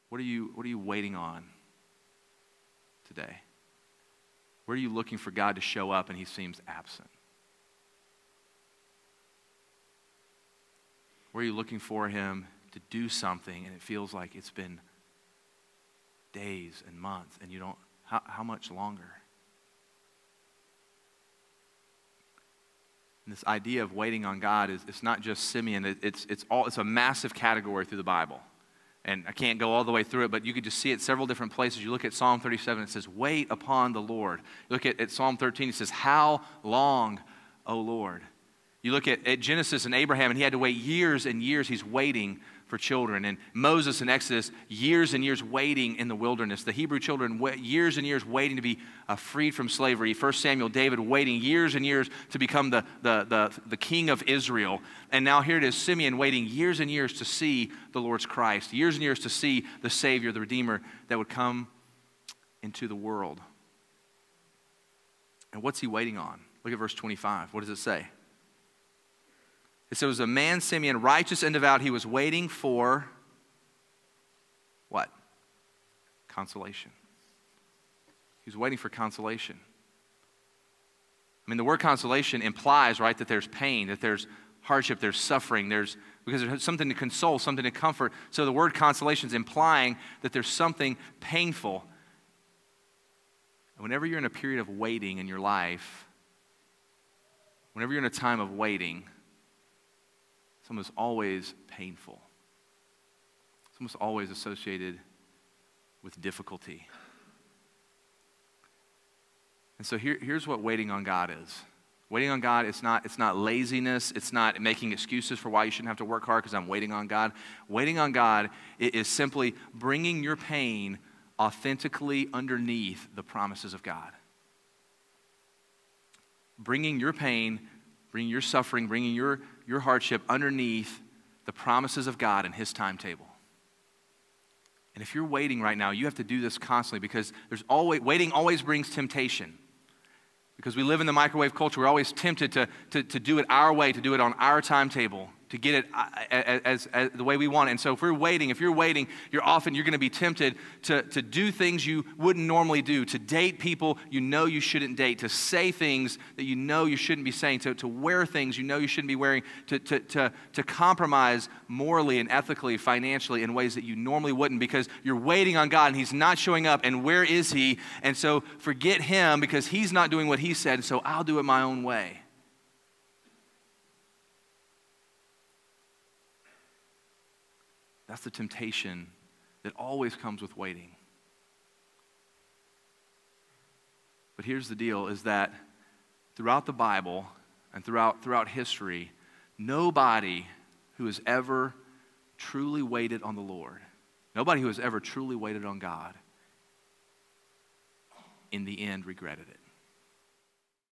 What are you waiting on today? Where are you looking for God to show up and he seems absent? Where are you looking for him to do something and it feels like it's been days and months and you don't, how much longer? And this idea of waiting on God it's not just Simeon, it's a massive category through the Bible. And I can't go all the way through it, but you could just see it several different places. You look at Psalm 37, it says, wait upon the Lord. You look at Psalm 13, it says, how long, O Lord? You look at Genesis and Abraham, and he had to wait years and years. He's waiting for children. And Moses in Exodus, years and years waiting in the wilderness. The Hebrew children, years and years waiting to be freed from slavery. 1 Samuel, David waiting years and years to become the king of Israel. And now here it is, Simeon waiting years and years to see the Lord's Christ. Years and years to see the Savior, the Redeemer that would come into the world. And what's he waiting on? Look at verse 25. What does it say? It says, it was a man, Simeon, righteous and devout. He was waiting for what? Consolation. He was waiting for consolation. I mean, the word consolation implies, right, that there's pain, that there's hardship, there's suffering, because there's something to console, something to comfort. So the word consolation is implying that there's something painful. And whenever you're in a period of waiting in your life, whenever you're in a time of waiting, it's almost always painful. It's almost always associated with difficulty. And so here's what waiting on God is. Waiting on God, it's not laziness. It's not making excuses for why you shouldn't have to work hard because I'm waiting on God. Waiting on God is simply bringing your pain authentically underneath the promises of God. Bringing your pain, bringing your suffering, bringing your hardship underneath the promises of God and his timetable. And if you're waiting right now, you have to do this constantly because waiting always brings temptation. Because we live in the microwave culture, we're always tempted to do it our way, to do it on our timetable, to get it as the way we want it. And so if you're waiting, you're going to be tempted to do things you wouldn't normally do, to date people you know you shouldn't date, to say things that you know you shouldn't be saying, to wear things you know you shouldn't be wearing, to compromise morally and ethically, financially in ways that you normally wouldn't because you're waiting on God and he's not showing up. And where is he? And so forget him because he's not doing what he said, so I'll do it my own way. That's the temptation that always comes with waiting. But here's the deal, is that throughout the Bible and throughout history, nobody who has ever truly waited on the Lord, nobody who has ever truly waited on God, in the end regretted it.